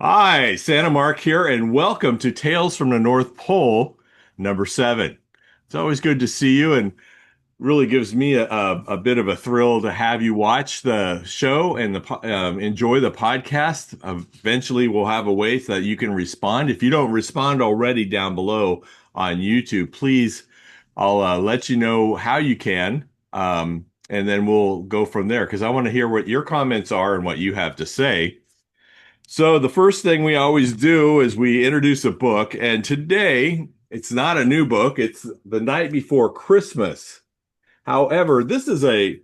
Hi, Santa Mark here, and welcome to Tales from the North Pole, number 7. It's always good to see you, and really gives me a bit of a thrill to have you watch the show and enjoy the podcast. Eventually, we'll have a way so that you can respond. If you don't respond already down below on YouTube, please, I'll let you know how you can, and then we'll go from there because I want to hear what your comments are and what you have to say. So the first thing we always do is we introduce a book, and today it's not a new book, it's The Night Before Christmas. However, this is a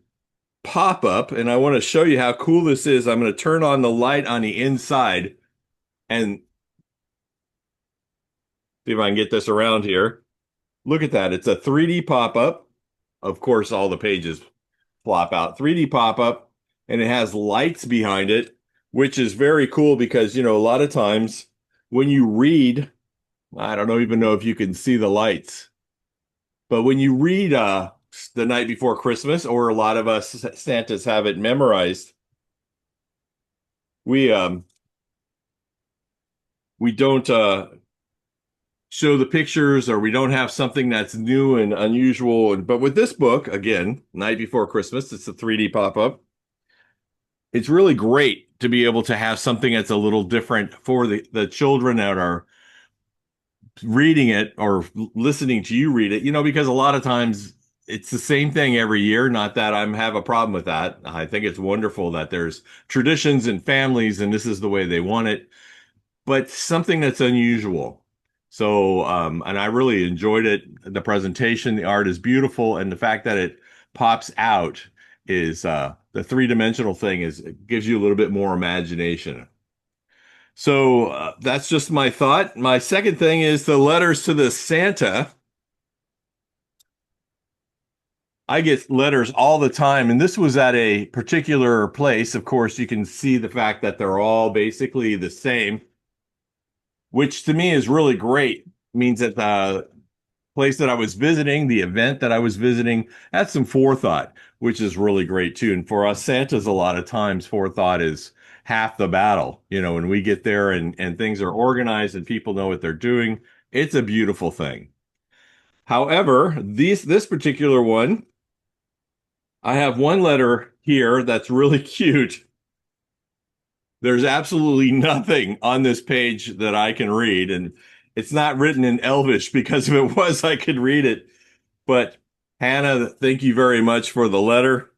pop-up, and I want to show you how cool this is. I'm going to turn on the light on the inside and see if I can get this around here. Look at that. It's a 3D pop-up. Of course, all the pages flop out. 3D pop-up, and it has lights behind it, which is very cool because, a lot of times when you read, I don't even know if you can see the lights, but when you read The Night Before Christmas, or a lot of us Santas have it memorized, we we don't show the pictures, or we don't have something that's new and unusual. But with this book, again, Night Before Christmas, it's a 3D pop-up. It's really great to be able to have something that's a little different for the children that are reading it or listening to you read it, because a lot of times it's the same thing every year. Not that I have a problem with that. I think it's wonderful that there's traditions and families and this is the way they want it, but something that's unusual. So, and I really enjoyed it. The presentation, the art is beautiful, and the fact that it pops out is the three-dimensional thing is it gives you a little bit more imagination. So that's just my thought. My second thing is the letters to the Santa. I get letters all the time, and this was at a particular place. Of course, you can see the fact that they're all basically the same, which to me is really great. Means that the place that I was visiting, the event that I was visiting, had some forethought, which is really great too. And for us Santas, a lot of times forethought is half the battle. When we get there and things are organized and people know what they're doing, it's a beautiful thing. However, this particular one, I have one letter here that's really cute. There's absolutely nothing on this page that I can read, and it's not written in Elvish because if it was, I could read it. But Hannah, thank you very much for the letter.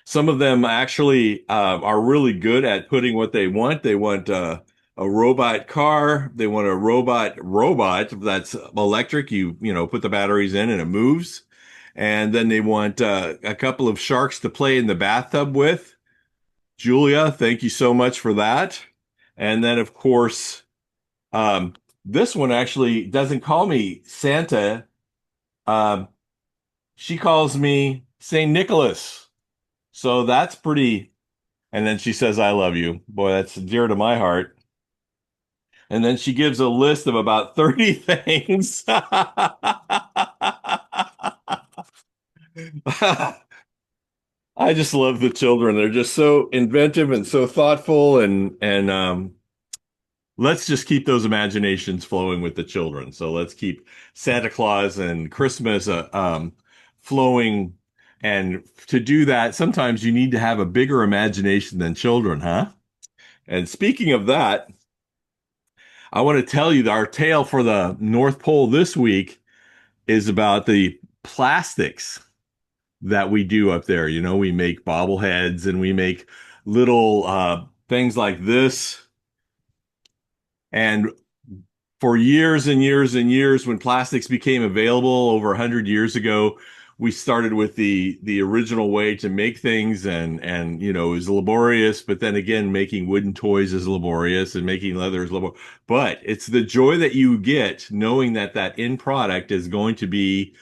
Some of them actually are really good at putting what they want. They want a robot car. They want a robot that's electric. You put the batteries in and it moves. And then they want a couple of sharks to play in the bathtub with. Julia, thank you so much for that. And then, of course, this one actually doesn't call me Santa. Um, she calls me St. Nicholas. So that's pretty. And then she says, I love you. Boy, that's dear to my heart. And then she gives a list of about 30 things. I just love the children. They're just so inventive and so thoughtful, and let's just keep those imaginations flowing with the children. So let's keep Santa Claus and Christmas flowing. And to do that, sometimes you need to have a bigger imagination than children, huh? And speaking of that, I want to tell you that our tale for the North Pole this week is about the plastics that we do up there. We make bobbleheads and we make little things like this. And for years and years and years, when plastics became available over 100 years ago, we started with the original way to make things, and it was laborious, but then again, making wooden toys is laborious and making leather is laborious. But it's the joy that you get knowing that that end product is going to be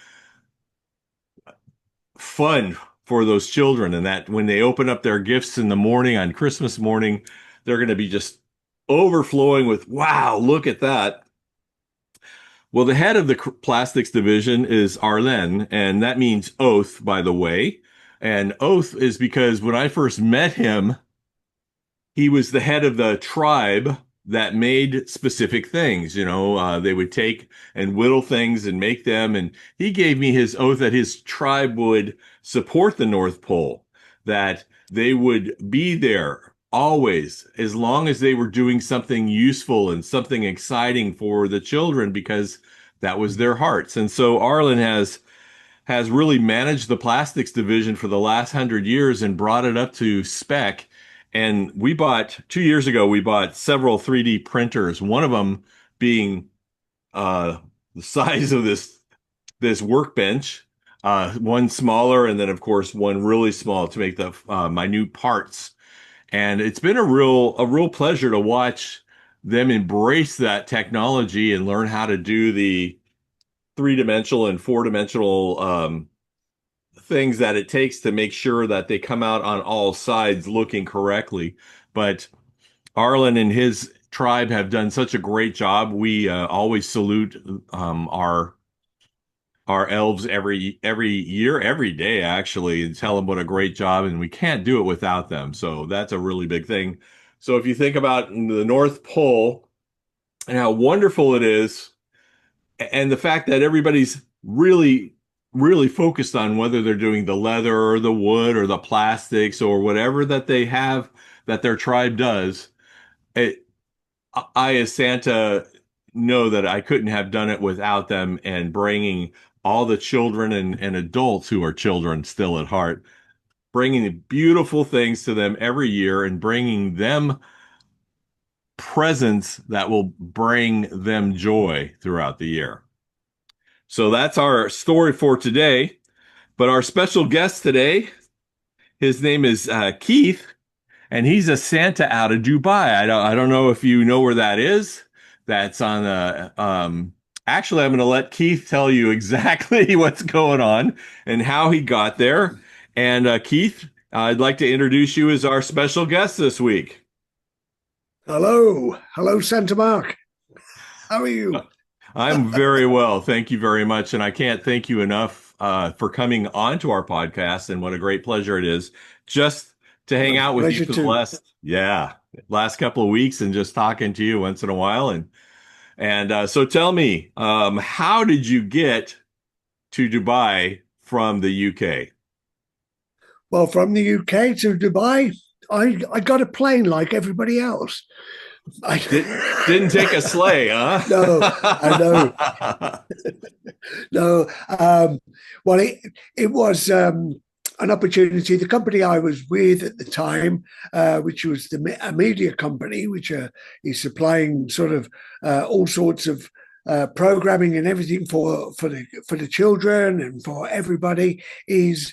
fun for those children, and that when they open up their gifts in the morning on Christmas morning, they're going to be just overflowing with, wow, look at that. Well, the head of the plastics division is Arlen, and that means oath, by the way. And oath is because when I first met him, he was the head of the tribe that made specific things. They would take and whittle things and make them. And he gave me his oath that his tribe would support the North Pole, that they would be there always, as long as they were doing something useful and something exciting for the children, because that was their hearts. And so Arlen has really managed the plastics division for the last 100 years and brought it up to spec. And 2 years ago, we bought several 3D printers, one of them being the size of this workbench, one smaller, and then of course one really small to make the minute parts. And it's been a real pleasure to watch them embrace that technology and learn how to do the three-dimensional and four-dimensional things that it takes to make sure that they come out on all sides looking correctly. But Arlen and his tribe have done such a great job. We always salute our elves every year, every day actually, and tell them what a great job, and we can't do it without them. So that's a really big thing. So if you think about the North Pole and how wonderful it is, and the fact that everybody's really, really focused on whether they're doing the leather or the wood or the plastics or whatever that they have that their tribe does, it, I, as Santa, know that I couldn't have done it without them and bringing all the children and adults who are children still at heart, bringing the beautiful things to them every year and bringing them presents that will bring them joy throughout the year. So that's our story for today. But our special guest today, his name is Keith, and he's a Santa out of Dubai. I don't know if you know where that is. That's on actually, I'm going to let Keith tell you exactly what's going on and how he got there. And Keith, I'd like to introduce you as our special guest this week. Hello, Santa Mark. How are you? I'm very well. Thank you very much. And I can't thank you enough for coming on to our podcast. And what a great pleasure it is just to hang My out with you pleasure for the too. last couple of weeks and just talking to you once in a while. And so tell me, how did you get to Dubai from the UK? Well, from the UK to Dubai, I got a plane like everybody else. I, Didn't take a sleigh, huh? no, I know. No, well, it was an opportunity. The company I was with at the time, which was a media company, which is supplying sort of all sorts of programming and everything for the children and for everybody, is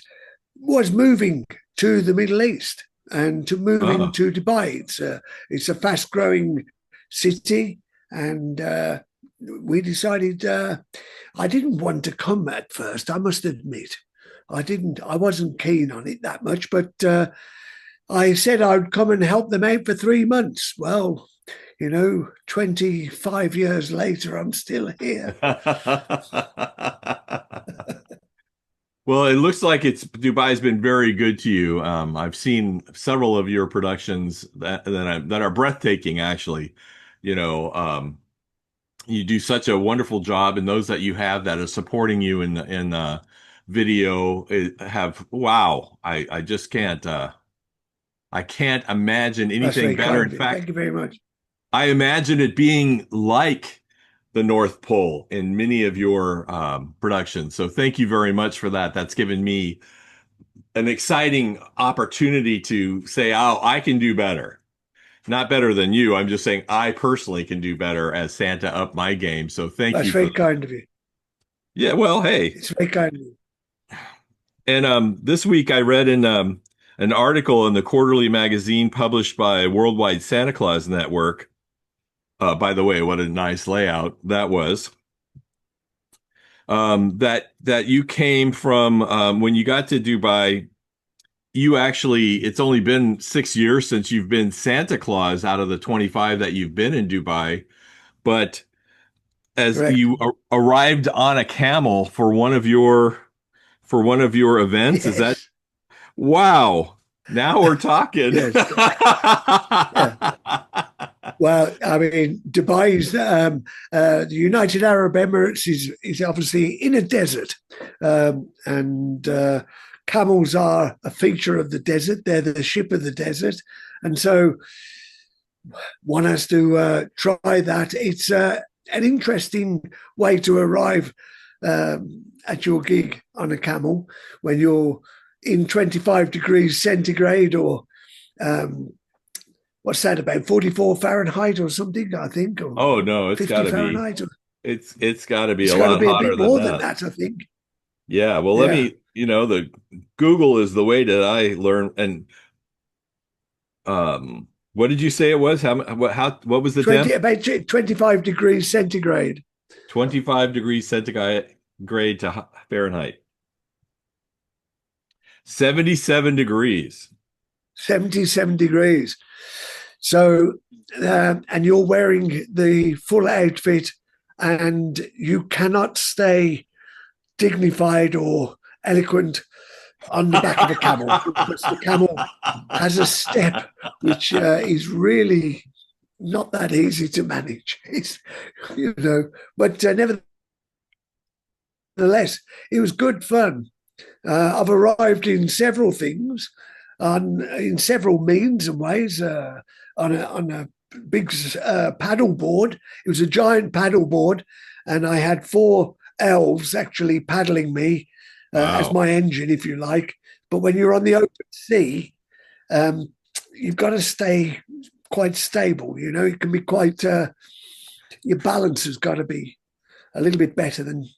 was moving to the Middle East and to moving Oh, to Dubai. It's a fast growing city, and we decided. I didn't want to come at first. I must admit, I didn't. I wasn't keen on it that much, but I said I'd come and help them out for 3 months. Well, 25 years later, I'm still here. well, it looks like it's Dubai's been very good to you. I've seen several of your productions that are breathtaking, actually. You know, you do such a wonderful job, and those that you have that are supporting you in video have wow. I just can't imagine That's anything very better. kind In of you. Thank fact, you very much. I imagine it being like the North Pole in many of your productions. So thank you very much for that. That's given me an exciting opportunity to say, oh, I can do better. Not better than you. I'm just saying I personally can do better as Santa up my game. So thank That's you for very that. kind of you. Yeah, well, hey. It's very kind of you. And this week I read in an article in the quarterly magazine published by Worldwide Santa Claus Network. By the way, what a nice layout that was. That you came from when you got to Dubai. You actually, it's only been 6 years since you've been Santa Claus out of the 25 that you've been in Dubai. But as Correct. you arrived on a camel for one of your events, is that Yes. wow? Now we're talking. Yes, yeah. Well, I mean, Dubai's the United Arab Emirates is obviously in a desert, and camels are a feature of the desert. They're the ship of the desert, and so one has to try that. It's an interesting way to arrive at your gig on a camel when you're in 25 degrees centigrade or um, what's that, about 44 Fahrenheit or something, I think, or Oh no, 50 Fahrenheit. it's got to be It's a got to lot be a hotter bit than more than that. that, I think. Yeah, well, let Yeah. me, the Google is the way that I learn. And what did you say it was? What was the 20, temp? about 25 degrees centigrade. 25 degrees centigrade to Fahrenheit. 77 degrees. 77 degrees. So, and you're wearing the full outfit and you cannot stay dignified or eloquent on the back of a camel because the camel has a step which is really not that easy to manage. It's, but nevertheless, it was good fun. I've arrived in several things, in several means and ways. On a big paddle board. It was a giant paddle board, and I had four elves actually paddling me as Wow. my engine, if you like. But when you're on the open sea, um, you've got to stay quite stable. It can be quite. Your balance has got to be a little bit better than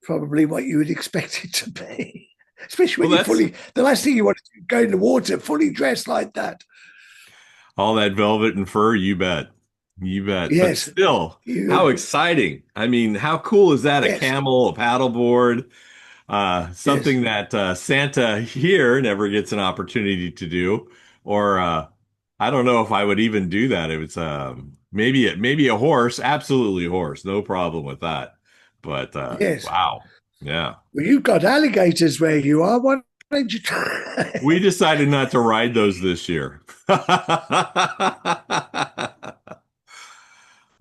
probably what you would expect it to be. Especially Well, when you're that's fully, the last thing you want to go in the water fully dressed like that. all that velvet and fur, you bet. You bet. But Yes, still, how you, exciting. I mean, how cool is that? A yes, camel, a paddleboard, yes, something that Santa here never gets an opportunity to do. Or I don't know if I would even do that. If it's maybe a horse, absolutely a horse, no problem with that. But yes. wow. Yeah. Well, you've got alligators where you are. Why don't you try? We decided not to ride those this year.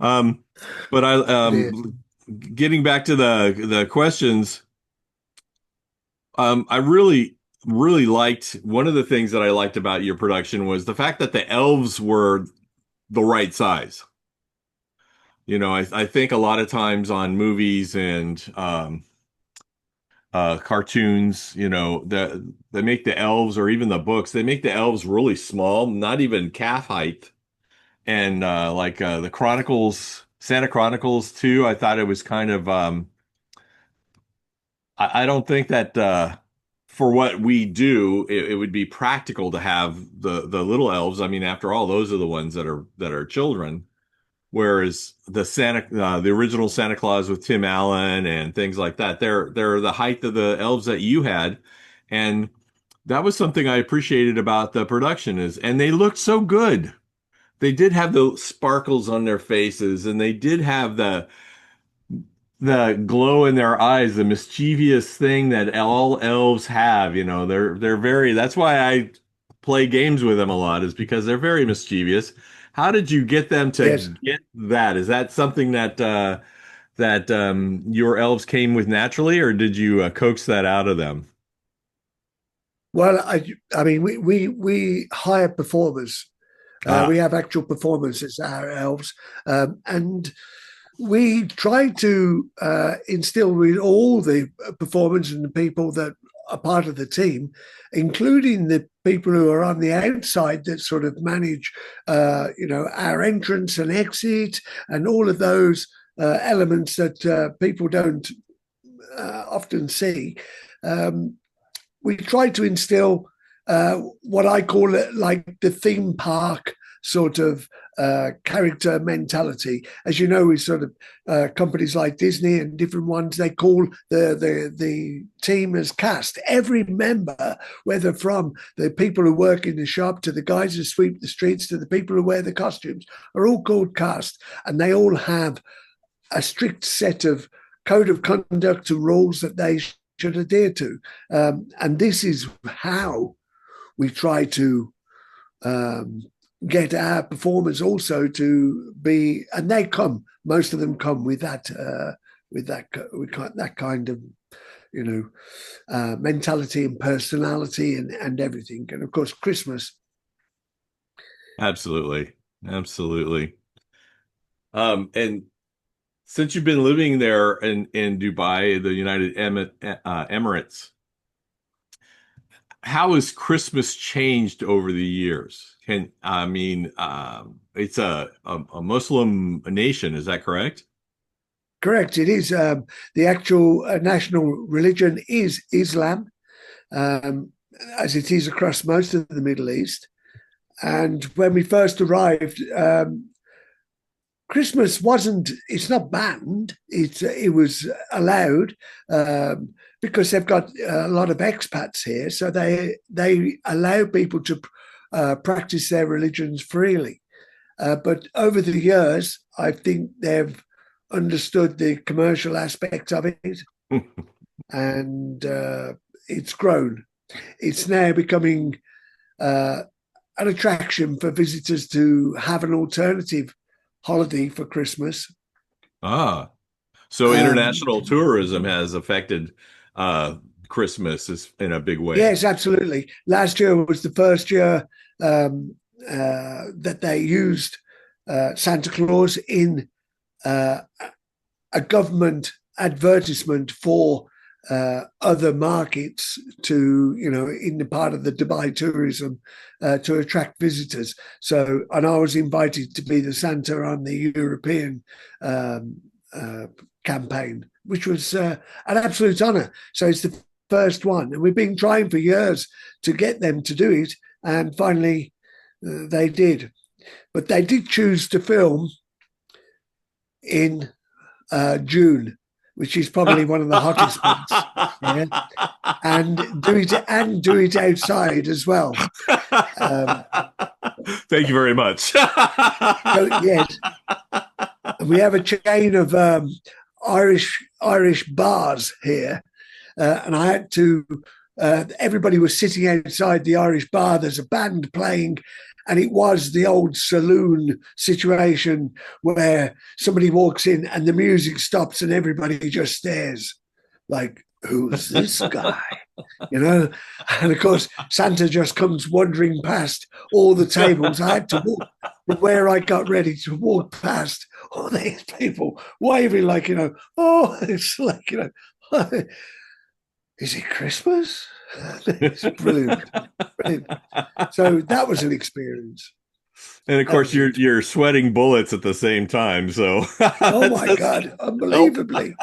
Um, but getting back to the questions, I really liked one of the things that I liked about your production was the fact that the elves were the right size. I think a lot of times on movies and cartoons, they make the elves or even the books, they make the elves really small, not even calf height. And like the Chronicles, Santa Chronicles too, I thought it was kind of I don't think that for what we do, it would be practical to have the little elves. I mean, after all, those are the ones that are children. Whereas the original Santa Claus with Tim Allen and things like that, they're the height of the elves that you had, and that was something I appreciated about the production and they looked so good. They did have the sparkles on their faces, and they did have the glow in their eyes, the mischievous thing that all elves have. They're very. That's why I play games with them a lot, is because they're very mischievous. How did you get them to Yes. get that? Is that something that your elves came with naturally, or did you coax that out of them? Well, I mean, we hire performers. We Ah, have actual performers as our elves, and we try to instill with all the performers and the people that are part of the team, including the people who are on the outside that sort of manage, our entrance and exit and all of those elements that people don't often see. Um, we try to instill what I call it like the theme park sort of character mentality. As you know, we sort of companies like Disney and different ones, they call the team as cast. Every member, whether from the people who work in the shop to the guys who sweep the streets to the people who wear the costumes, are all called cast, and they all have a strict set of code of conduct and rules that they should adhere to. And this is how we try to get our performers also to be, and they come. Most of them come with that that kind of mentality and personality and everything. And of course, Christmas. Absolutely. Absolutely. And since you've been living there in Dubai, the United Emirates, how has Christmas changed over the years? It's a Muslim nation, is that correct? Correct. It is. The actual national religion is Islam, um, as it is across most of the Middle East. And when we first arrived, Christmas wasn't, it's not banned, it was allowed, because they've got a lot of expats here. So they allow people to practice their religions freely. But over the years, I think they've understood the commercial aspect of it, and it's grown. It's now becoming an attraction for visitors to have an alternative holiday for Christmas. Ah, so international tourism has affected Christmas in a big way. Yes, absolutely. Last year was the first year that they used Santa Claus in a government advertisement for other markets to, in the part of the Dubai tourism to attract visitors. So, and I was invited to be the Santa on the European campaign, which was an absolute honor. So it's the first one. And we've been trying for years to get them to do it. And finally, they did. But they did choose to film in June, which is probably one of the hottest months, and do it outside as well. Thank you very much. So, yes, we have a chain of Irish bars here, and I had to. Everybody was sitting outside the Irish bar. There's a band playing. And it was the old saloon situation where somebody walks in and the music stops and everybody just stares like, who's this guy? And of course, Santa just comes wandering past all the tables. I had to walk from where I got ready to walk past all these people waving like, oh, it's like, is it Christmas? It's brilliant. Brilliant. So that was an experience. And of course, you're sweating bullets at the same time. So, oh my God, unbelievably,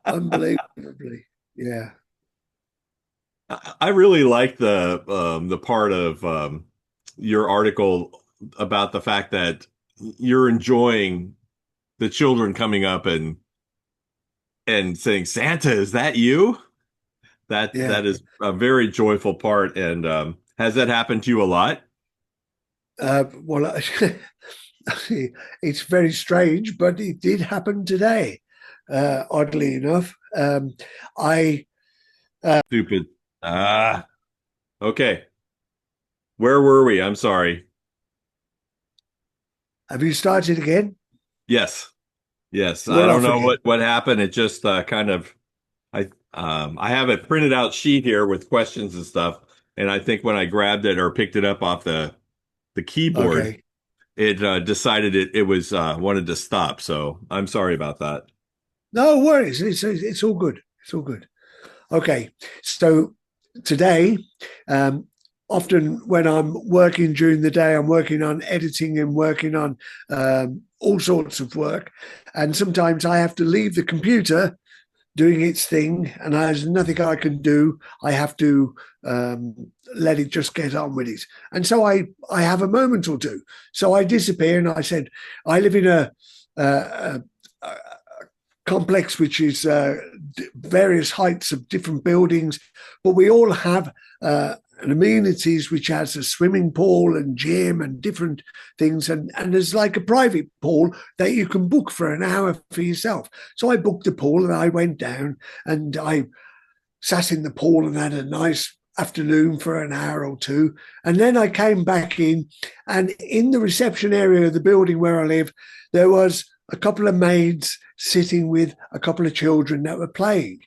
unbelievably, yeah. I really like the part of your article about the fact that you're enjoying the children coming up and saying, "Santa, is that you?" That is a very joyful part. And has that happened to you a lot? Well, it's very strange, but it did happen today. Oddly enough, Stupid. Okay. Where were we? I'm sorry. Have you started again? Yes. Yes. We're I don't off know again. what happened. It just kind of I have a printed out sheet here with questions and stuff, and I think when I grabbed it or picked it up off the keyboard, Okay. it decided it was wanted to stop. So I'm sorry about that. No worries. It's all good. It's all good. Okay. So today, often when I'm working during the day, I'm working on editing and working on all sorts of work. And sometimes I have to leave the computer doing its thing, and there's nothing I can do. I have to let it just get on with it. And so I have a moment or two. So I disappear, and I said, I live in a complex which is various heights of different buildings, but we all have an amenities which has a swimming pool and gym and different things, and there's like a private pool that you can book for an hour for yourself. So I booked the pool and I went down and I sat in the pool and had a nice afternoon for an hour or two. And then I came back in, and in the reception area of the building where I live, there was a couple of maids sitting with a couple of children that were playing.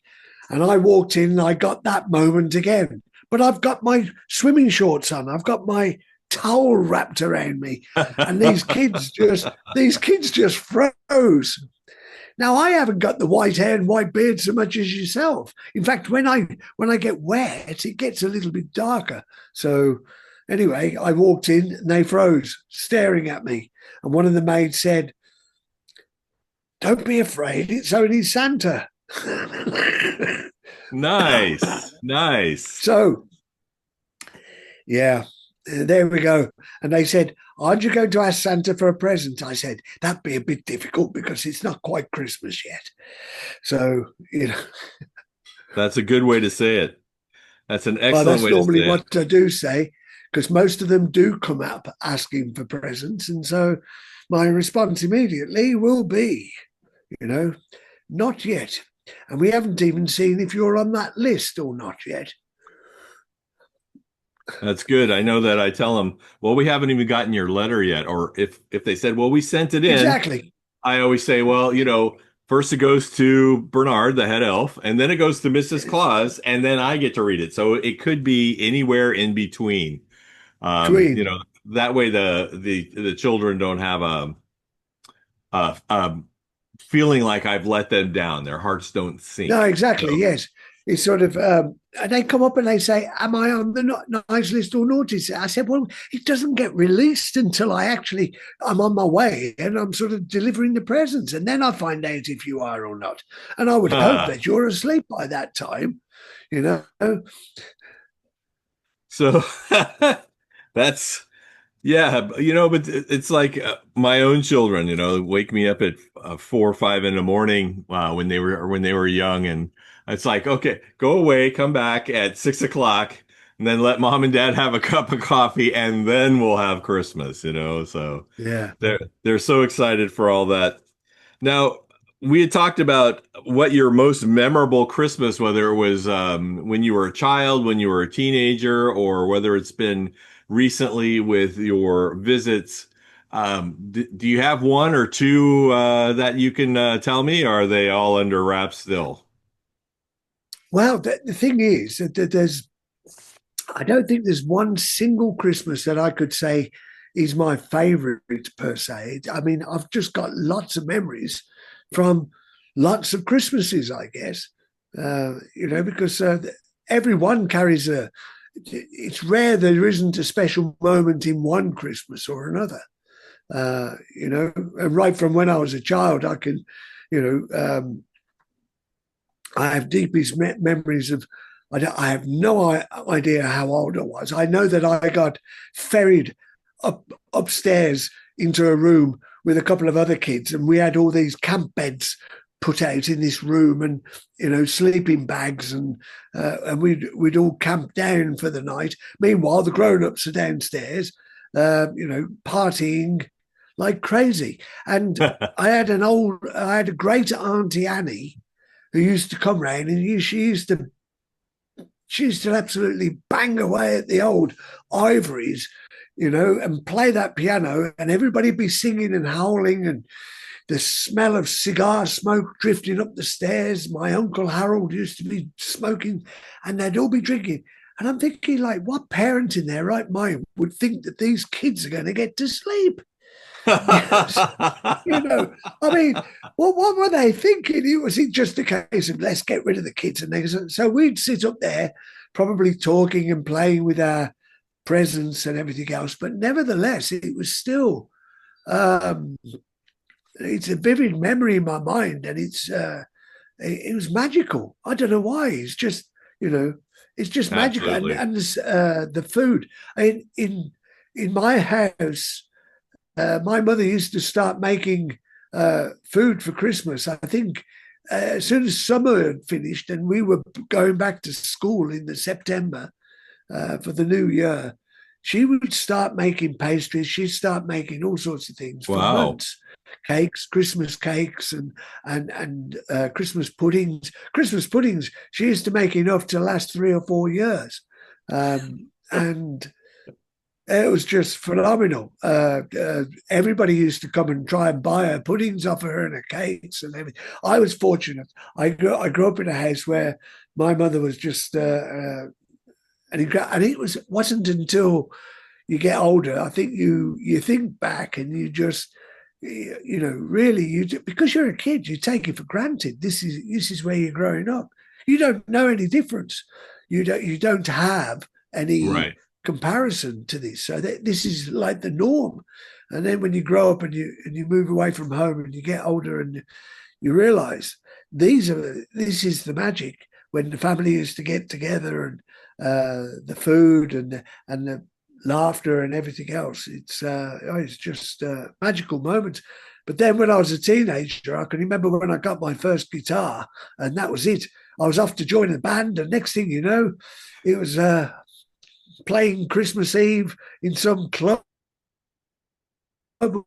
And I walked in and I got that moment again. But I've got my swimming shorts on. I've got my towel wrapped around me. And these kids just froze. Now I haven't got the white hair and white beard so much as yourself. In fact, when I get wet, it gets a little bit darker. So anyway, I walked in and they froze, staring at me. And one of the maids said, "Don't be afraid, it's only Santa." Nice, nice. So yeah, there we go. And they said, "Aren't you going to ask Santa for a present?" I said, "That'd be a bit difficult because it's not quite Christmas yet." So, That's a good way to say it. That's an well, excellent that's way to normally say it. what I do say, because most of them do come up asking for presents. And so my response immediately will be, not yet. And we haven't even seen if you're on that list or not yet. That's good. I know that I tell them, well, we haven't even gotten your letter yet. Or if they said, well, we sent it in, Exactly. I always say, well, first it goes to Bernard, the head elf, and then it goes to Mrs. Claus, and then I get to read it. So it could be anywhere in between. Between. That way the children don't have a feeling like I've let them down. Their hearts don't sink. No, exactly. So, Yes. It's sort of, and they come up and they say, "Am I on the nice list or naughty list?" I said, "Well, it doesn't get released until I'm on my way and I'm sort of delivering the presents. And then I find out if you are or not. And I would hope that you're asleep by that time, you know." so that's yeah, but it's like my own children, wake me up at 4 or 5 in the morning when they were young, and it's like, okay, go away, come back at 6 o'clock, and then let mom and dad have a cup of coffee, and then we'll have Christmas, So Yeah. they're so excited for all that. Now, we had talked about what your most memorable Christmas, whether it was when you were a child, when you were a teenager, or whether it's been recently with your visits. Do you have one or two that you can tell me? Or are they all under wraps still? Well, the thing is that I don't think there's one single Christmas that I could say is my favorite per se. I mean, I've just got lots of memories from lots of Christmases, I guess, because everyone carries it's rare there isn't a special moment in one Christmas or another. Right from when I was a child, I can, you know, I have deepest memories of. I have no idea how old I was. I know that I got ferried upstairs into a room with a couple of other kids, and we had all these camp beds put out in this room, and sleeping bags, and we'd all camp down for the night. Meanwhile, the grown-ups are downstairs, partying like crazy. And I had a great auntie Annie who used to come round, and she used to absolutely bang away at the old ivories, and play that piano, and everybody be singing and howling, and the smell of cigar smoke drifting up the stairs. My Uncle Harold used to be smoking, and they'd all be drinking. And I'm thinking, like, what parent in their right mind would think that these kids are going to get to sleep? I mean, what were they thinking? Was it just a case of let's get rid of the kids? And so we'd sit up there, probably talking and playing with our presents and everything else. But nevertheless, it was still, it's a vivid memory in my mind, and it was magical. I don't know why. It's just, it's just magical. And, Absolutely. and the food in my house. My mother used to start making food for Christmas. I think as soon as summer had finished and we were going back to school in the September for the new year, she would start making pastries. She'd start making all sorts of things for Wow. months. Christmas cakes, and Christmas puddings. Christmas puddings. She used to make enough to last 3 or 4 years. And it was just phenomenal. Everybody used to come and try and buy her puddings off her and her cakes and everything. I was fortunate. I grew up in a house where my mother was just, and it wasn't until you get older, I think you think back and you just, really because you're a kid, you take it for granted. This is where you're growing up. You don't know any difference. You don't have any Right. comparison to this. So this is like the norm. And then when you grow up and you move away from home and you get older and you realize this is the magic when the family used to get together and the food and the laughter and everything else. It's just magical moments. But then when I was a teenager, I can remember when I got my first guitar, and that was it. I was off to join a band, and next thing you know, it was playing Christmas Eve in some club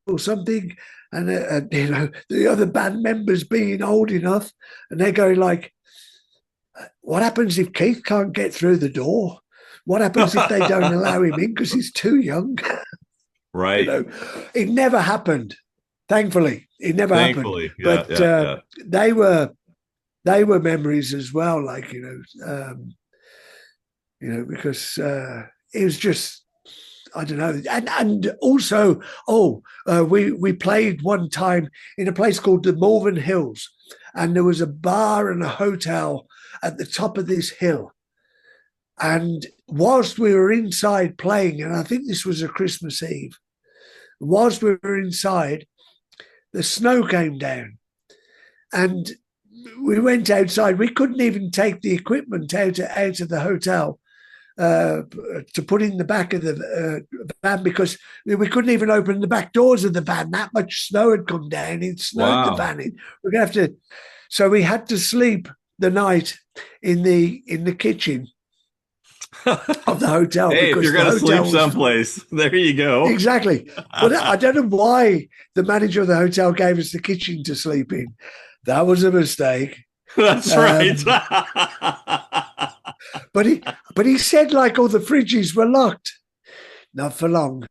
or something, and the other band members being old enough, and they're going like, "What happens if Keith can't get through the door? What happens if they don't allow him in because he's too young?" you Right. know, it never happened. Thankfully, it never happened. Thankfully. Yeah. But Yeah. Yeah. they were they were memories as well. Like because it was just, I don't know, and also, we played one time in a place called the Malvern Hills, and there was a bar and a hotel at the top of this hill. And whilst we were inside playing, and I think this was a Christmas Eve, whilst we were inside, the snow came down, and we went outside. We couldn't even take the equipment out of the hotel to put in the back of the van because we couldn't even open the back doors of the van. That much snow had come down. It snowed the Wow. van in. We're gonna have to, so we had to sleep the night in the kitchen of the hotel Hey, if you're because the gonna hotel sleep was someplace, there you go. exactly. But I don't know why the manager of the hotel gave us the kitchen to sleep in. That was a mistake. That's right. Um, but he said like all the fridges were locked. Not for long.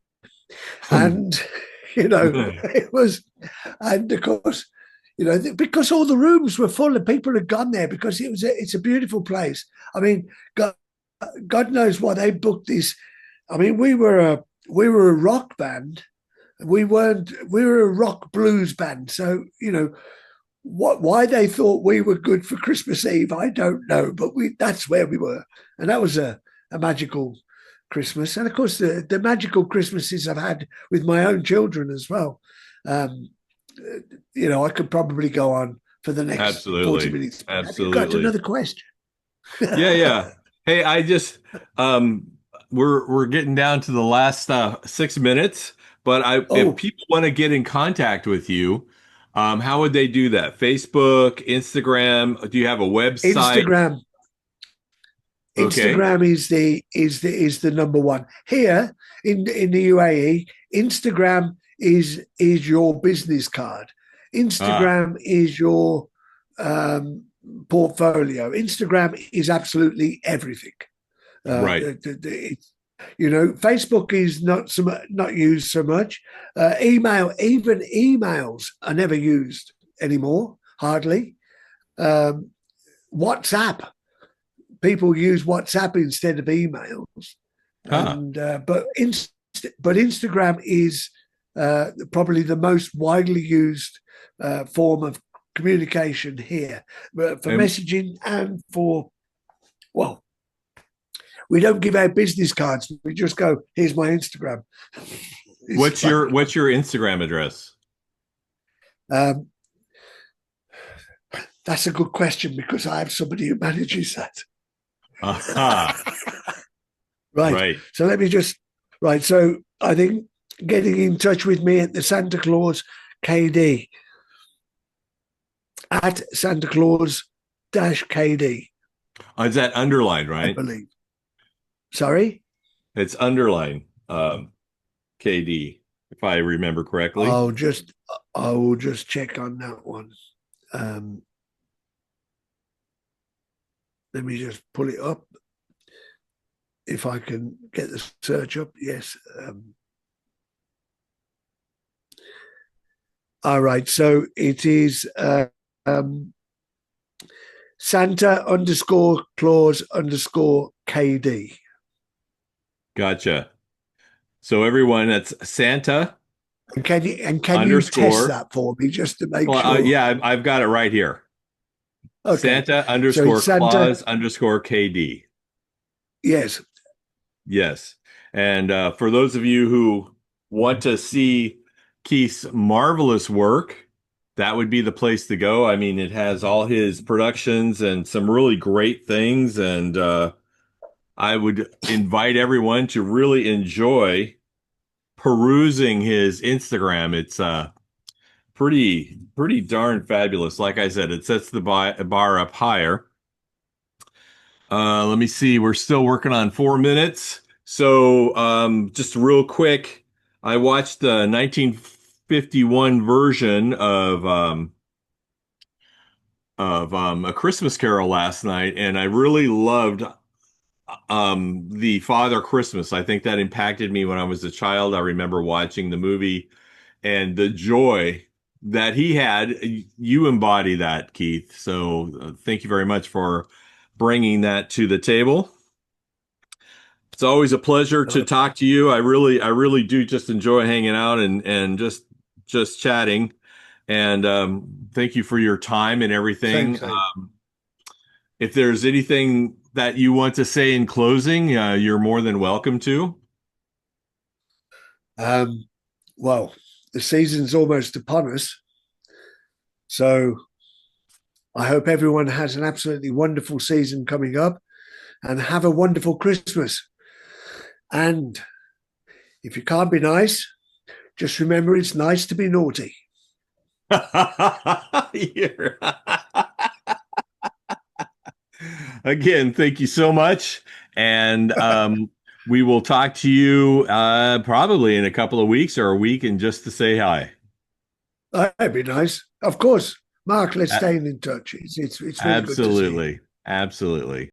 And it was, and of course, because all the rooms were full and people had gone there because it's a beautiful place. I mean, God knows why they booked this. I mean, we were a rock band. We weren't. We were a rock blues band. So why they thought we were good for Christmas Eve, I don't know. But that's where we were, and that was a magical Christmas. And of course, the magical Christmases I've had with my own children as well. I could probably go on for the next 40 Absolutely. minutes. Have you got Absolutely. another question? Yeah, yeah. Hey, I just we're getting down to the last 6 minutes, but if Oh, people want to get in contact with you, how would they do that? Facebook, Instagram? Do you have a website? Instagram. Okay. Instagram is the number one here in the UAE. Instagram is your business card. Ah, Instagram is your portfolio. Instagram is absolutely everything. right. Facebook is not used so much. Even emails are never used anymore, hardly. Um, WhatsApp, people use WhatsApp instead of emails, Huh. and but Instagram is probably the most widely used form of communication here for And messaging and for, well, we don't give out business cards. We just go, "Here's my Instagram." It's what's your funny. what's your Instagram address? Um, that's a good question because I have somebody who manages that. Aha. Right. Right. So let me just, right. So I think getting in touch with me at the Santa Claus KD, at Santa Claus KD, Is that underline, I right? believe. Sorry? It's underline KD, if I remember correctly. I will just check on that one. Um, Let me just pull it up. if I can get the search up. Yes. All right. So it is um, Santa underscore Claus underscore KD. Gotcha. So everyone, that's Santa And can you test underscore. that for me just to make Well, sure? yeah, I've got it right here. Okay. Santa So underscore it's Santa. Claus underscore KD. Yes. Yes. And for those of you who want to see Keith's marvelous work, that would be the place to go. I mean, it has all his productions and some really great things. And I would invite everyone to really enjoy perusing his Instagram. It's pretty darn fabulous. Like I said, it sets the bar up higher. Let me see. We're still working on 4 minutes. So, just real quick, I watched the 1951 version of A Christmas Carol last night, and I really loved the Father Christmas. I think that impacted me when I was a child. I remember watching the movie and the joy that he had. You embody that, Keith. So, thank you very much for bringing that to the table. It's always a pleasure to talk to you. I really do just enjoy hanging out and just chatting. And thank you for your time and Same, everything. same. If there's anything that you want to say in closing, you're more than welcome to. Um, well, the season's almost upon us. So I hope everyone has an absolutely wonderful season coming up and have a wonderful Christmas. And if you can't be nice, just remember it's nice to be naughty. You're- Again, thank you so much. And we will talk to you probably in a couple of weeks or a week and just to say hi. That'd be nice. Of course. Mark, let's A- stay in touch. It's really good to see you. Absolutely. Absolutely.